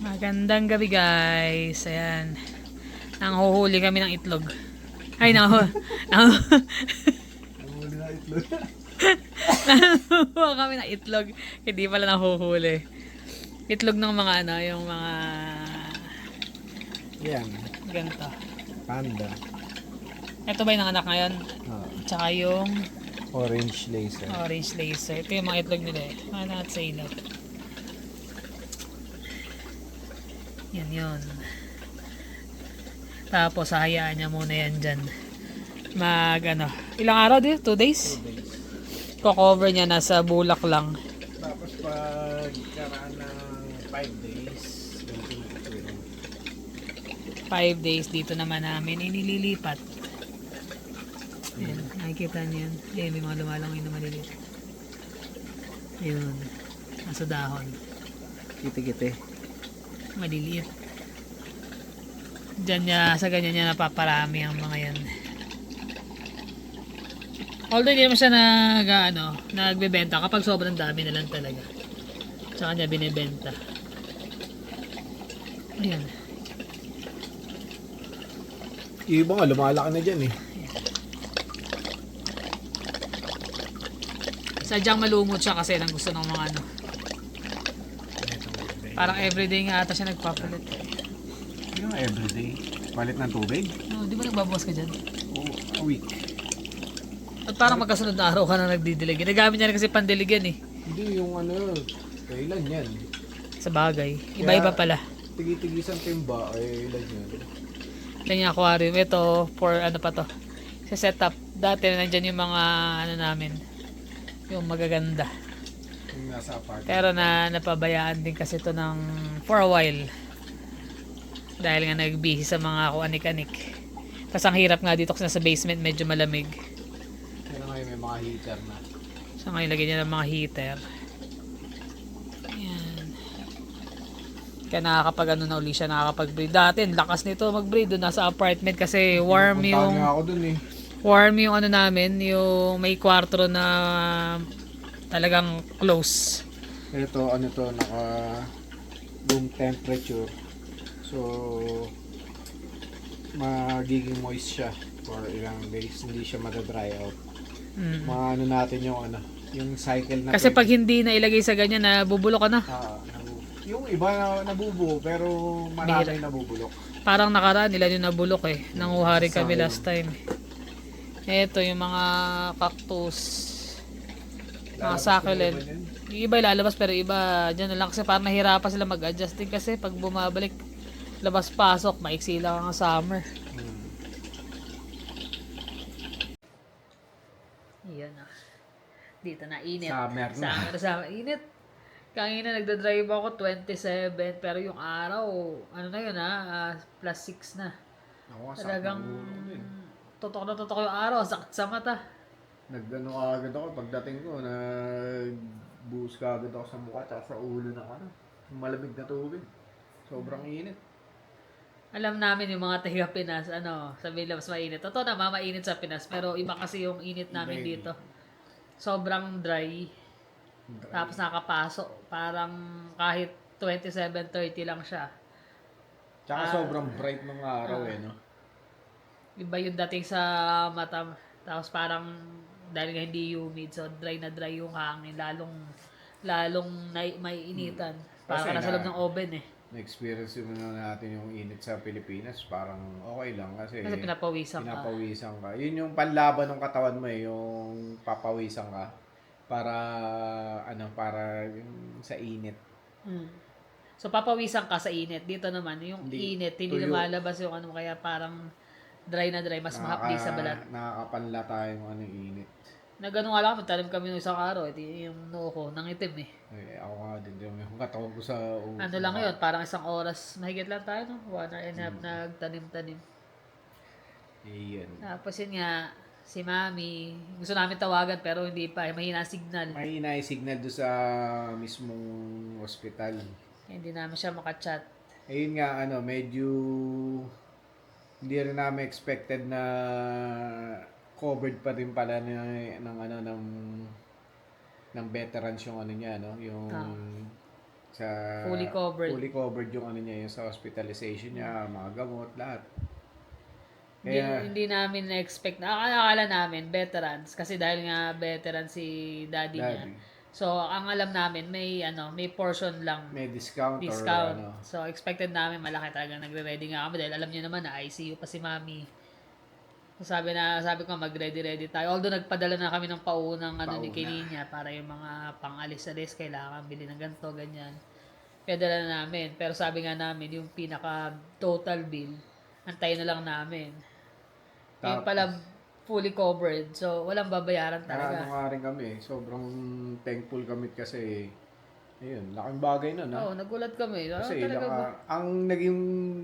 Magandang gabi guys. Ayan. Nanghuhuli kami ng itlog. Ay, nanghuhuli Na itlog. kami ng itlog. Hindi pala nanghuhuli. Itlog ng mga ano, yung mga Yan. ganito. Panda. Ito ba yung anak ngayon? Tsaka yung Orange laser. orange laser. Ito yung mga itlog nila eh. Mga natin sa ilaw. Yan yun. Tapos hayaan niya muna yan dyan. Ilang araw din? 2 days? 2 days. Ko-cover niya nasa bulak lang. Tapos pag karaan ng 5 days, ganito na ito yun. 5 days dito naman namin inililipat. Ayan, nakikita niyo yan. Ayan, may mga lumalangoy na maliliit. Ayun, nasa dahon. Kiti-kiti. Maliliit. Diyan niya, sa ganyan niya napaparami ang mga yan. Although hindi naman siya nagbebenta kapag sobrang dami na lang talaga. Tsaka niya binibenta. Ayan. Yung iba nga, lumalaki na dyan eh. Sadyang malumot siya kasi lang gusto ng mga ano. Parang everyday nga ata siya nagpapalit. Hindi nga everyday. Palit ng tubig? No, di ba nagbabawas ka dyan? Oo, a week. At parang magkasunod na araw ka na nagdidilig. Nagamit niya na kasi pandiligan eh. Hindi, yung ano, kailan yan? Sa bagay. Iba-iba pala. Tigi-tigisan timba, eh, ilan yan? Yan yung aquarium. Ito, for ano pa to. Sa setup. Dati nandyan yung mga ano namin. Yung magaganda. Yung nasa apartment. Pero napabayaan din kasi ito ng for a while. Dahil nga nag-busy sa mga anik-anik. Tapos ang hirap nga dito kasi nasa basement medyo malamig. Pero ngayon may mga heater na. So ngayon lagyan niya ng mga heater. Ayan. Kaya nakakapag ano na uli siya, nakakapag-breed. Dati lakas nito mag-breed doon nasa apartment kasi warm Puntahan yung nga ako dun eh. warm yung ano namin, yung may kwarto na talagang close. Ito, ano to, naka room temperature. So, magiging moist siya for ilang days. Hindi siya madadry out. Mm. Mga ano natin yung ano, yung cycle na Kasi pag hindi na ilagay sa ganyan na bubulok ka na. yung iba na nabubuo pero marami nabubulok. Parang nakaraan nila yung nabulok eh. Nanguha rin kami Sayang. last time. Ito yung mga cactus. Mga succulent. Yung iba ilalabas pero iba dyan na lang kasi parang nahirapan sila mag-adjust din kasi pag bumabalik labas-pasok, maiksi lang ang summer. Iyan ah. Dito na init. Summer na. Summer. Init. Kanina nagdadrive ako 27 pero yung araw, ano na yun plus 6 na. Ako, Talagang totok yung araw, sakit sa mata. Nagdano agad ako pagdating ko, nagbuhos ka agad ako sa mukha at sa ulo ng ano, yung malamig na tubig. Sobrang init. Alam namin yung mga taga Pinas, sabi nila mas mainit. Totoo na, mainit sa Pinas, pero iba kasi yung init namin dito. Sobrang dry. Tapos nakapasok, parang kahit 27-30 lang siya. Tsaka sobrang bright ng araw no? Iba yung dating sa mata. Tapos parang dahil nga hindi humid, so dry na dry yung hangin, lalong may initan. Parang ka nasa loob ng oven eh. Na-experience yung natin yung init sa Pilipinas, parang okay lang kasi Pinapawisan ka. Yun yung panlaban ng katawan mo yung papawisan ka para yung sa init. So papawisan ka sa init. Dito naman yung init, hindi lumalabas yung kaya parang dry na dry, mas mahapdi sa balat. Nakakapanla tayo ng init. Na gano'n nga lang, magtanim kami ng isang araw, yung noo ko, nangitim eh. Ako nga din, yung katawan ko sa Ano lang yun, parang isang oras, mahigit lang tayo, no? 1 hour and a half nagtanim-tanim. Iyan. Tapos yun nga, si Mami, gusto namin tawagan pero hindi pa, mahina ang signal. Mahina yung signal doon sa mismong hospital. Hindi namin siya makachat. Ayun nga, medyo hindi rin namin expected na covered pa rin pala ng veterans yung niya, yung Sa Fully covered. Fully covered yung ano niya, yung sa hospitalization niya, mga gamot, lahat. Hindi, Kaya, hindi namin na-expect. Akala namin, veterans. Kasi dahil nga veteran si daddy niya. daddy, So, ang alam namin, may portion lang may discount or discount. ano. So, expected namin malaki talaga. Nagre-ready nga kami dahil alam niyo naman na ICU pa si mami. So, sabi ko mag-ready tayo. Although nagpadala na kami ng paunang ano ni Pauna. Kininya para yung mga pang-alis-alis kailangan bili ng ganito, ganyan. Padala na namin. Pero sabi nga namin, yung pinaka total bill, antayin na lang namin. Yung Tapos, pala fully covered. So, walang babayaran ano talaga. nga rin kami, sobrang thankful kami kasi, ayun, laking bagay nun, ha? Oo, nagulat kami. Kasi Talaga ba? ang naging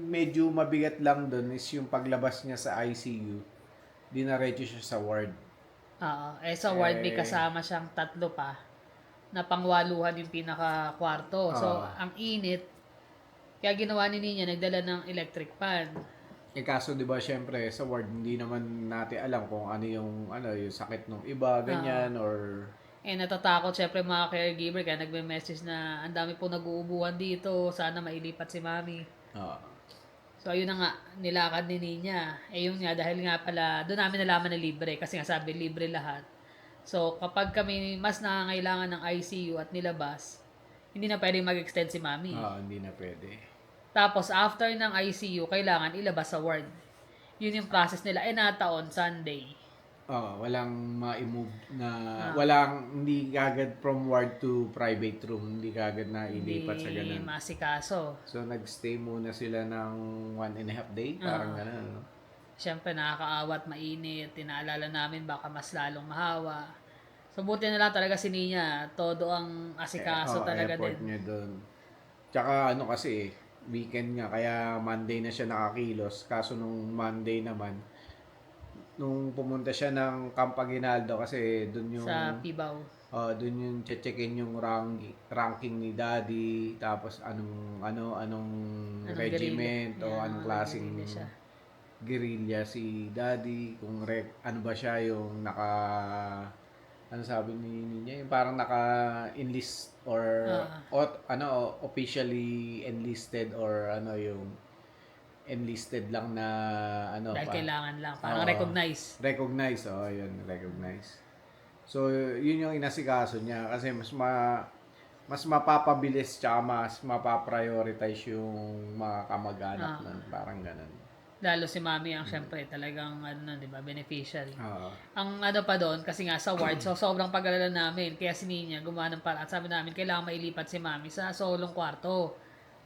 medyo mabigat lang doon is yung paglabas niya sa ICU, dinaretso siya sa ward. Oo. Sa ward may kasama siyang 3 pa na pangwaluhan yung pinaka-kwarto. So, ang init. Kaya ginawa ni Ninya, nagdala ng electric fan. Kaso 'di ba syempre sa ward hindi naman natin alam kung ano yung sakit ng iba ganyan or Natatakot syempre mga caregiver kaya nagme-message na ang dami po nag-uubuhan dito. Sana mailipat si mami. ah, So, ayun na nga, nilakad ni Ninya. Yun nga, dahil nga pala, doon namin nalaman na libre. Kasi nga sabi, libre lahat. So, kapag kami mas nangangailangan ng ICU at nilabas, hindi na pwedeng mag-extend si mami. hindi na pwede. Tapos, after ng ICU, kailangan ilabas sa ward. Yun yung process nila. Nataon, Sunday. Walang ma-move na hindi kagad from ward to private room, hindi kagad na ilipat sa Hindi ganun. masikaso. So nagstay muna sila ng 1.5 day, parang ganun, no? Siyempre, nakakaawa at mainit. Tinaalala namin, baka mas lalong mahawa. So, buti na lang talaga si Ninya. Todo ang asikaso talaga effort din. niya doon. Tsaka ano kasi, weekend nga, kaya Monday na siya nakakilos. Kaso nung Monday naman, nung pumunta siya ng Camp Aguinaldo kasi doon yung Sa Pibaw. doon yung checkin yung ranking ni Daddy, tapos anong regiment guerrilla. o anong klaseng Guerrilla siya. guerrilla si Daddy, kung ano ba siya yung ano sabi ni niya, yung parang naka-enlist or officially enlisted or yung enlisted lang na Dahil kailangan lang. Parang recognize. Yun, recognize. So, yun yung inasikaso niya kasi mas mapapabilis tsaka mas mapaprioritize yung mga kamag-anak nun. Parang ganun. Lalo si mami ang syempre talagang di ba, beneficiary. Oo. Ang pa doon, kasi nga sa ward, so sobrang pag-alala namin. Kaya si Ninya gumawa ng paraan. Sabi namin, kailangan mailipat si mami sa solong kwarto.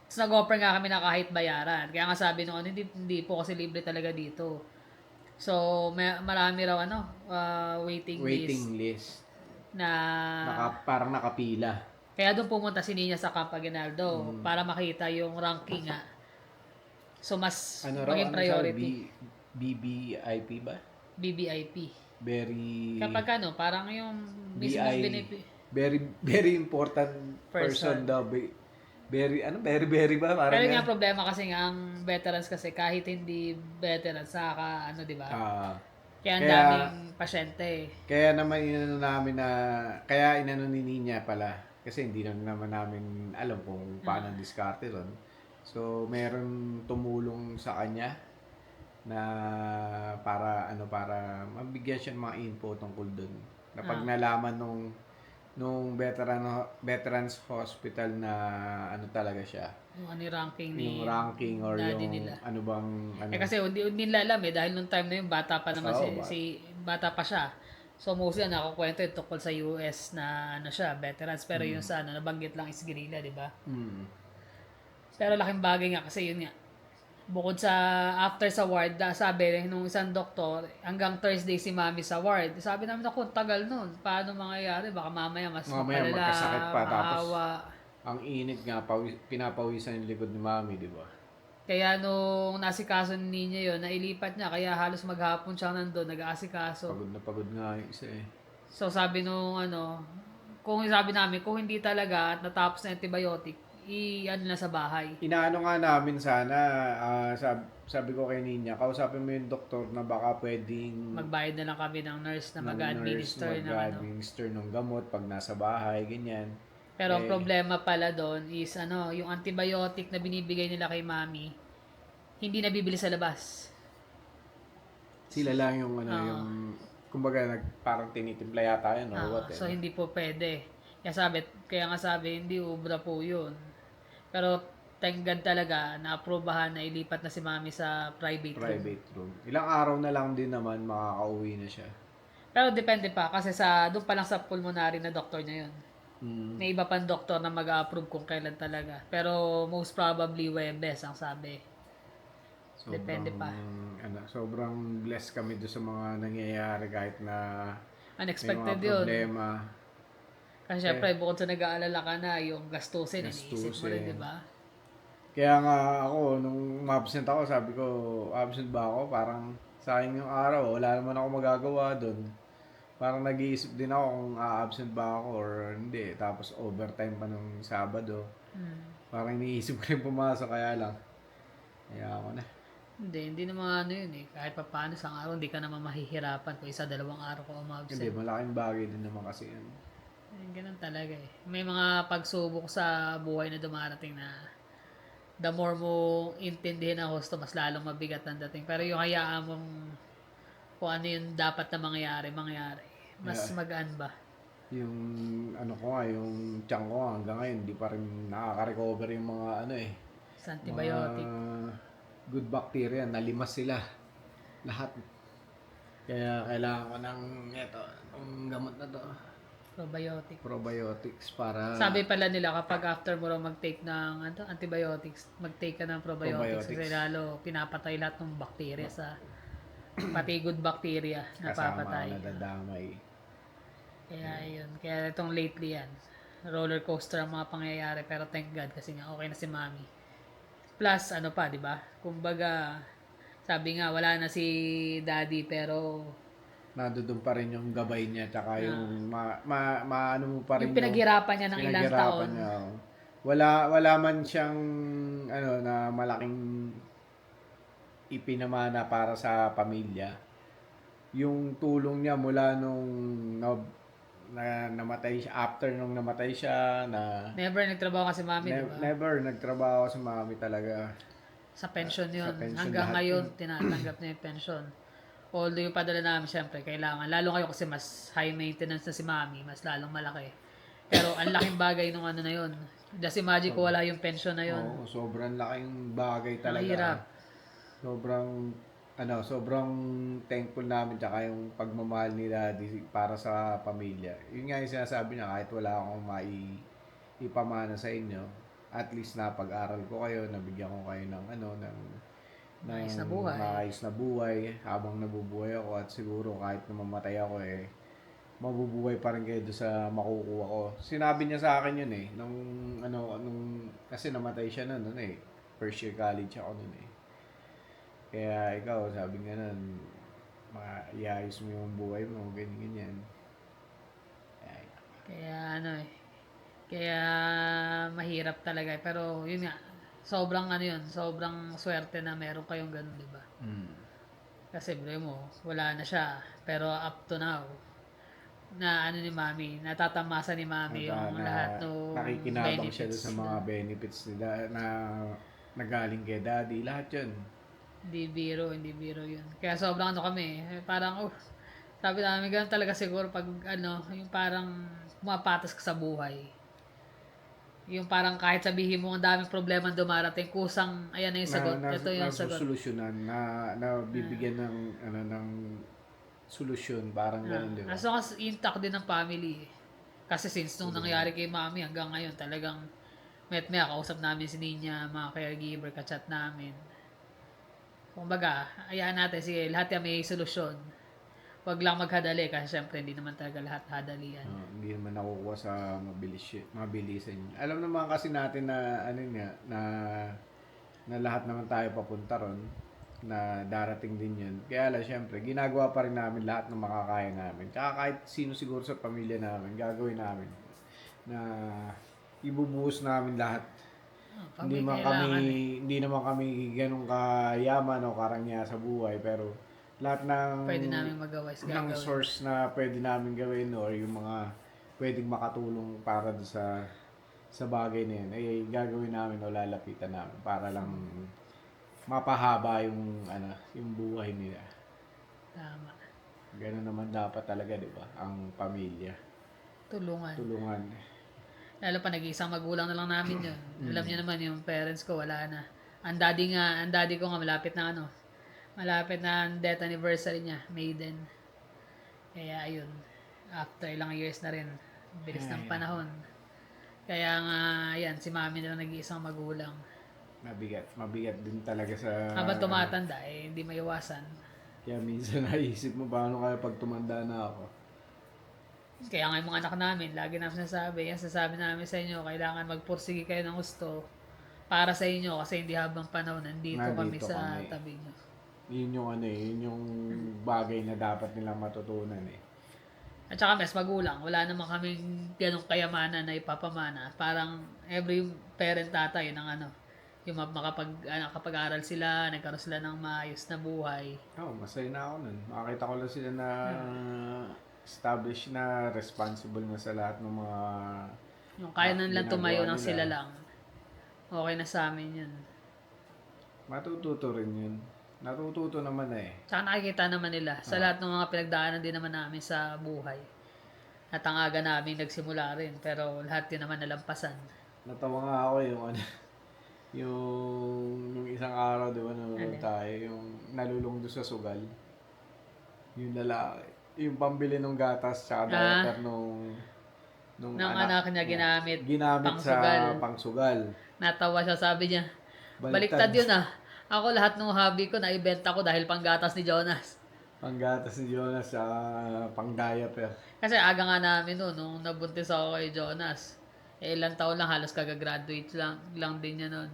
Tapos nag-offer nga kami na kahit bayaran. Kaya nga sabi nung hindi po kasi libre talaga dito. So, marami raw waiting list. Na Parang nakapila. kaya doon pumunta si Ninya sa Camp Aguinaldo para makita yung ranking nga. So, mas maging priority. BBIP ba? BBIP. Very Kapag parang yung mismo very very important person daw. Very ba? Parang Pero nga problema kasi nga ang veterans kasi kahit hindi veterans di ba? Kaya ang daming pasyente. Kaya naman inano ni Ninya pala kasi hindi naman namin alam kung paano diskarte ron. So meron tumulong sa kanya na para mabigyan siya ng mga info tungkol doon. Na pag nalaman nung veterans hospital na talaga siya. Yung ranking ni yung ranking or yung nila. Kasi hindi nila alam dahil nung time na yun bata pa naman bata pa siya. So mostly nakakwento yung tungkol sa US na siya, veterans, pero yung sa nabanggit lang is guerrilla, di ba? Pero laking bagay nga kasi yun nga. Bukod sa after sa ward, sabi nung isang doktor, hanggang Thursday si mami sa ward. Sabi namin ako, tagal nun. Paano mangyayari? Baka mamaya mapalala, magkasakit pa. Tapos maawa. ang init nga, pinapawisan yung likod ni mami, di ba? Kaya nung nasikaso ni Ninya yun, nailipat niya. Kaya halos maghapon siya nandun, nag-aasikaso. Pagod nga yung isa eh. So sabi nung kung sabi namin, kung hindi talaga at natapos na antibiotic, na sa bahay. Inaano nga namin sana, sabi ko kay Ninya, kausapin mo yung doktor na baka pwedeng magbayad na lang kami ng nurse na mag-administer ng gamot pag nasa bahay, ganyan. Pero ang Eh, problema pala doon is yung antibiotic na binibigay nila kay mami, hindi nabibili sa labas. sila lang yung Oo. kumbaga parang tinitimpla yata yun or what So no? hindi po pwede. Kaya nga sabi, hindi ubra po yun. Pero thank God talaga, na-aprobahan na ilipat na si mami sa private room. Private room. Ilang araw na lang din naman makakauwi na siya. Pero depende pa, kasi doon pa lang sa pulmonary na doktor niya yun. Mm. May iba pang doktor na mag-approve kung kailan talaga. Pero most probably Webes ang sabi. Depende Sobrang, pa. sobrang blessed kami doon sa mga nangyayari kahit na may mga Unexpected yun. problema. Kasi Eh, syempre, bukod sa nag-aalala ka na, yung gastusin, iniisip mo rin, di gastusin. ba? Kaya nga ako, nung absent ako, sabi ko, absent ba ako? Parang sayang yung araw, wala naman ako magagawa doon. Parang nag-iisip din ako kung a-absent ba ako or hindi. Tapos overtime pa nung Sabado. Parang iniisip ko rin pumasok, kaya lang. Kaya ako na. Hindi naman yun eh. Kahit pa paano, isang araw, hindi ka naman mahihirapan kung isa, dalawang araw ka Hindi, umabsent. malaking bagay din naman kasi yun. Ganun talaga eh. May mga pagsubok sa buhay na dumarating na the more mo intindihin ang husto, mas lalong mabigat ang dating. Pero yung hayaan mong kung ano yung dapat na mangyari. Mas Yeah. magaan ba? Yung yung tiyan ko nga, hanggang ngayon, hindi pa rin nakaka-recover yung mga Sa mga antibiotic, good bacteria, nalimas sila. Lahat. Kaya kailangan ko ng ng gamot na to. probiotic. Probiotics para Sabi pala nila kapag after mo raw mag-take ng antibiotics, mag-take ka ng probiotics kasi Probiotics. lalo pinapatay lahat ng bacteria sa pati good bacteria kasama napapatay. nadadamay. Kaya yun. Kaya itong lately yan. Roller coaster ang mga pangyayari pero thank God kasi nga okay na si Mami. Plus di ba? Kumbaga sabi nga wala na si Daddy pero Nandoon pa rin yung gabay niya tsaka yung maano mo pa rin yung pinaghirapan niya ng ilang pinaghirapan taon. niya. Oh. Wala man siyang na malaking ipinamana para sa pamilya. Yung tulong niya mula nung namatay siya, after nung namatay siya, Never nagtrabaho kasi Mami, di ba? never nagtrabaho si mami talaga. Sa pension yun. Sa pension Hanggang lahat ngayon, yun. tinatanggap niya yung pension. Although yung padala namin, syempre, kailangan. Lalo kayo kasi mas high maintenance na si Mami, mas lalong malaki. Pero ang laking bagay nung na yun. Just imagine kung wala yung pension na yun. Oo, sobrang laking bagay Mahirap. talaga. Sobrang thankful namin tsaka yung pagmamahal ni Daddy para sa pamilya. Yun nga yung sinasabi niya, kahit wala akong ipamana sa inyo, at least napag-aral ko kayo, nabigyan ko kayo ng Maayos na buhay. maayos na buhay habang nabubuhay ako, at siguro kahit na mamatay ako mabubuhay pa rin kayo doon sa makukuha ko. Sinabi niya sa akin yun nung kasi namatay siya noon first year college ako noon Kaya ikaw, sabi nga nun, iayos mo yung buhay mo, ganyan. Kaya Kaya mahirap talaga. Pero yun nga, sobrang sobrang swerte na meron kayong ganun, di ba? Kasi bro mo, wala na siya. Pero up to now, na ni Mami, natatamasa ni Mami yung lahat ng Nakikinabang siya doon benefits. sa mga benefits nila na nagaling kay Daddy, lahat yun. Hindi biro yun. Kaya sobrang kami, parang, sabi namin, ganun talaga siguro pag, yung parang pumapatas ka sa buhay. Yung parang kahit sabihin mo ang daming problema dumarating, kusang, ayan na yung sagot, ito yung sagot. Nasusolusyonan, bibigyan ng solusyon, parang ganun, di ba? As long as intact din ang family. Kasi since nung nangyari kay Mami hanggang ngayon, talagang met-mea, kausap namin si Ninya, mga caregiver, kachat namin. Kumbaga, ayaan natin, sige, lahat yan may solusyon. Huwag lang maghadali kasi syempre hindi naman talaga lahat hadalian. Hindi naman nakukuha sa mabilisan. Alam naman kasi natin na na lahat naman tayo papunta ron, na darating din yun. Kaya lang syempre, ginagawa pa rin namin lahat ng makakaya namin. Tsaka kahit sino siguro sa pamilya namin, gagawin namin na ibubuhos namin lahat. Hindi naman kami ganun kayaman o karangya sa buhay, pero lahat Pwede namin magawa is ng gagawin. source na pwede namin gawin or yung mga pwedeng makatulong para sa sa bagay na yun, ay gagawin namin o lalapitan namin para lang mapahaba yung yung buhay nila. Tama. Ganun naman dapat talaga, di ba? Ang pamilya. Tulungan. Tulungan. Lalo pa nag-iisang magulang na lang namin yun. Alam niyo naman yung parents ko wala na. Ang daddy ko nga malapit na ang death anniversary niya, maiden. Kaya ayun, after ilang years na rin, bilis ng panahon. Kaya nga, yan, si mami na lang nag-iisang magulang. Mabigat din talaga sa... Habang tumatanda, hindi maiwasan. Kaya minsan naisip mo, paano kaya pag tumanda na ako? Kaya nga yung mga anak namin, lagi namin sasabi namin sa inyo, kailangan magpursige kayo ng gusto para sa inyo kasi hindi habang panahon nandito kami sa tabi nyo. Yun yung yun yung bagay na dapat nilang matutunan At saka mas magulang, wala naman kaming ganong kayamanan na ipapamana. Parang every parent tatay ng yung makapag-aral sila, nagkaroon sila ng maayos na buhay. Masaya na ako nun. Makakita ko lang sila na established na, responsible na sa lahat ng mga Yung kaya na nilang tumayo ng nila. sila lang. Okay na sa amin yun. Matututo rin yun. Natututo naman Tsaka nakikita naman nila sa lahat ng mga pinagdaanan din naman namin sa buhay. At ang aga namin nagsimula rin, pero lahat yun naman nalampasan. Natawa nga ako yung isang araw, di ba, nanonood tayo, yung nalulung doon sa sugal. Yung lalaki, yung pambili ng gatas tsaka diaper nung anak niya ginamit sa pangsugal. Natawa siya, sabi niya, baliktad yun Ako lahat ng hobby ko naibenta ko dahil panggatas ni Jonas. Panggatas ni Jonas sa pang-diaper. Kasi aga nga namin nung nabuntis ako kay Jonas. Ilang taon lang, halos kagagraduate lang din niya noon.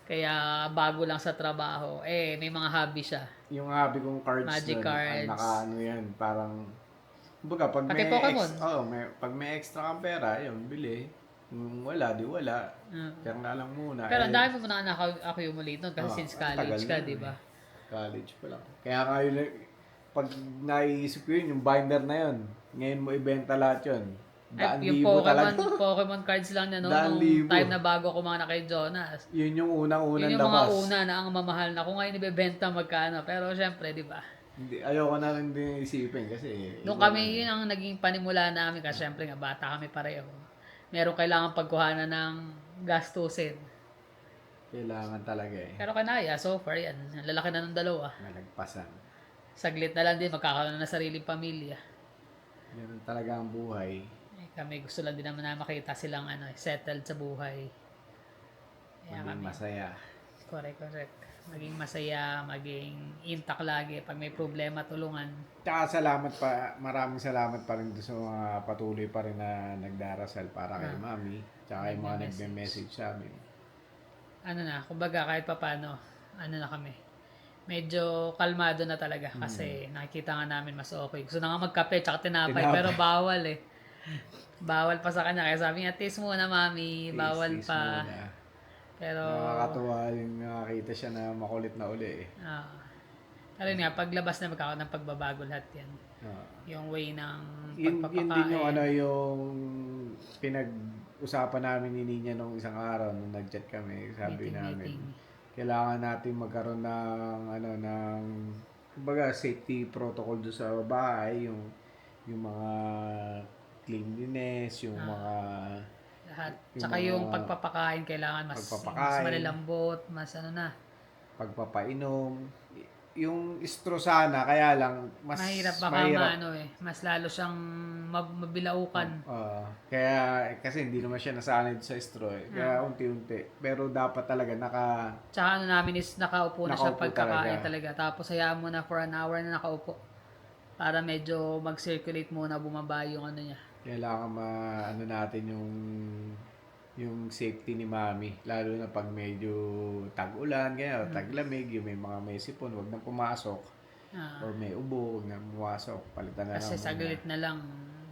Kaya bago lang sa trabaho. May mga hobby siya. Yung hobby kong cards Magic cards. Yan, parang kumbaga pag Pati Pokemon. Pag may extra kang pera, yun, bili. Kung wala, di wala. Kaya nga lang muna. Pero ang dami mo na accumulate nun kasi since college ka, di ba? College pa lang. Kaya nga yun, pag naisip ko yun, yung binder na yun, ngayon mo ibenta lahat yun. Yung Pokemon cards lang na nung time na bago kumain na kay Jonas. Yun yung unang-unang labas. Yun yung mga una na ang mamahal na. Kung ngayon ibebenta magkano. Pero syempre, di ba? Ayoko na rin din isipin kasi... Nung kami, yun ang naging panimula namin kasi syempre nga bata kami pareho. Meron kailangan pagkuhanan ng gastusin. Kailangan talaga Pero kanaya, so far yan. Lalaki na ng dalawa. Nalagpasan. Saglit na lang din, magkakaroon na sariling pamilya. Ganun talaga ang buhay. Kami gusto lang din naman na makita silang settled sa buhay. Maging masaya. Correct. Maging masaya, maging intact lagi. Pag may problema, tulungan. Tsaka maraming salamat pa rin sa mga patuloy pa rin na nagdarasal para kay Mami. Tsaka yung mga nagme-message sa amin. Kumbaga kahit papano, na kami. Medyo kalmado na talaga kasi nakikita nga namin mas okay. Gusto na nga magkape tsaka tinapay. Pero bawal Bawal pa sa kanya. Kaya sabi niya, taste muna mami. Bawal pa. Muna. Pero... Nakakatuwa yung nakakita siya na makulit na uli Pero nga, paglabas na magkakaroon ng pagbabago lahat yan. Yung way ng pagpapakain. Yun din yung pinag-usapan namin ni Ninya nung isang araw nung nag-chat kami. Sabi namin, kailangan natin magkaroon ng kumbaga safety protocol doon sa bahay, yung mga cleanliness, yung mga lahat. Tsaka yung pagpapakain kailangan mas malalambot, mas pagpapainom. Yung straw sana, kaya lang mas mahirap mas lalo siyang mabilaukan. Kaya kasi hindi naman siya nasanay sa straw kaya unti-unti. Pero dapat talaga Tsaka namin is nakaupo na siya pagkakain talaga. Tapos hayaan mo na for an hour na nakaupo. Para medyo mag-circulate muna, bumaba yung niya. Kailangan natin yung safety ni Mami. Lalo na pag medyo tag-ulan, taglamig, yung may mga may sipon, wag nang pumasok. Or may ubo, wag nang pumasok. Palitan na kasi lang.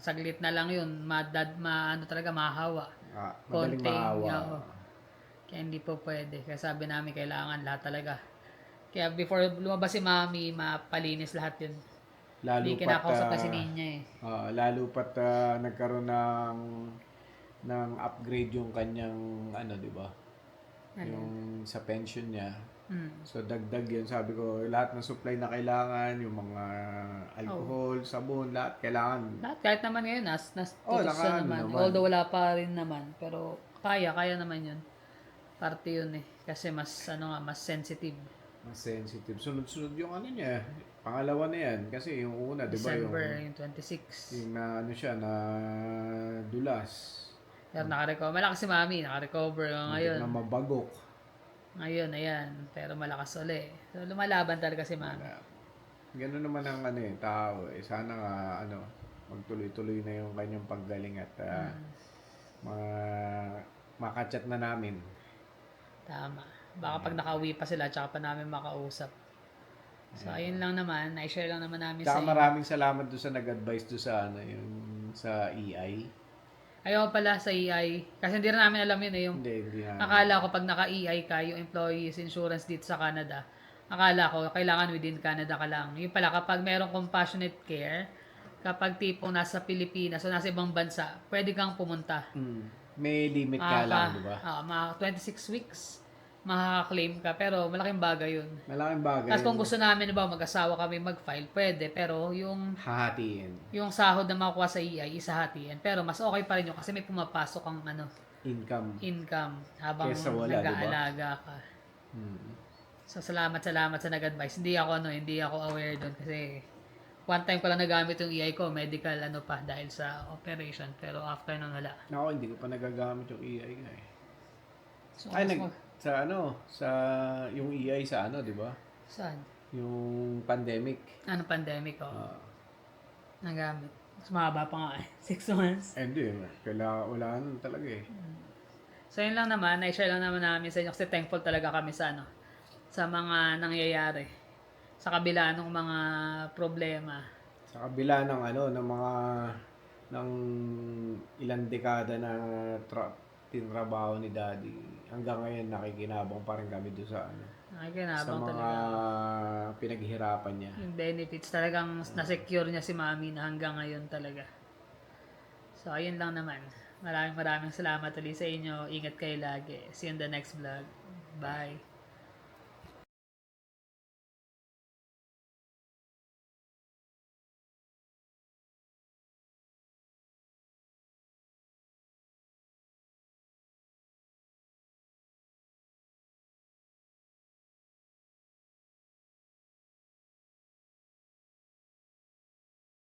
Saglit na lang yun. Talaga mahawa. Madaling mahawa. Kaya hindi po pwede. Kaya sabi namin kailangan lahat talaga. Kaya before lumabas si Mami, mapalinis lahat yun. Hindi kinakausap na si Ninya lalo pat nagkaroon ng ng upgrade yung kanyang ano, 'di ba? Ano? Yung sa pension niya. Mm. So dagdag yun, sabi ko, lahat ng supply na kailangan, yung mga alcohol, sabon, lahat kailangan. Lahat, kahit naman ngayon, Oh, tutos na naka ano naman. naman. Although wala pa rin naman. Pero kaya naman yun. Parte yun eh. Kasi mas, mas sensitive. Mas sensitive. Sunod-sunod yung ano niya. Pangalawa na yan. Kasi yung una, di ba, December yung 26. yung na ano siya, na dulas. Pero nakarecover. Malakas si Mami, nakarecover Muntik ngayon. na mabagok. Ngayon, ayan. Pero malakas uli. So, lumalaban talaga si Mami. Ganun naman ang ano eh, tao eh. Sana nga, ano, magtuloy-tuloy na yung kanyang paggaling at makachat na namin. Tama. Baka pag nakauwi pa sila, tsaka pa namin makausap. So, ayun lang naman. Na-share lang naman namin Tsaka sa inyo. maraming salamat doon sa nag-advise doon sa ano, yung sa EI. Ayaw pala sa EI. Kasi hindi rin namin alam yun eh. Yung Hindi na. akala ko pag naka-EI ka, yung employees insurance dito sa Canada, akala ko kailangan within Canada ka lang. Yung pala kapag merong compassionate care, kapag tipong nasa Pilipinas o nasa ibang bansa, pwede kang pumunta. May limit ka lang, di ba? Mga 26 weeks, makaka-claim ka. Pero malaking bagay yun. Malaking bagay. Tapos kung gusto namin, ba, mag-asawa kami mag-file, pwede. Pero Hahatiin. yung sahod na makukuha sa EI, isahatiin. Pero mas okay pa rin yun kasi may pumapasok ang income habang Kesa wala, nag-aalaga ka. So salamat sa nag-advise. Hindi ako aware doon kasi one time ko lang nagamit yung EI ko, medical pa dahil sa operation, pero after nun wala. Ako, hindi ko pa nagagamit yung EI nga eh. So, sa yung EI sa ano, di ba? saan? Yung pandemic. Pandemic nagamit. Mas mahaba pa nga 6 months. Hindi, wala nun talaga eh. So yun lang naman, na-share lang naman namin sa inyo kasi thankful talaga kami sa mga nangyayari. Sa kabila ng mga problema. Sa kabila ng ng ilang dekada na tinrabaho ni Daddy, hanggang ngayon nakikinabang pa rin kami doon sa Nakikinabang sa mga talaga. pinaghirapan niya. Yung benefits talagang na-secure niya si Mami na hanggang ngayon talaga. So ayun lang naman. Maraming salamat ulit sa inyo. Ingat kayo lagi. See you in the next vlog. Bye.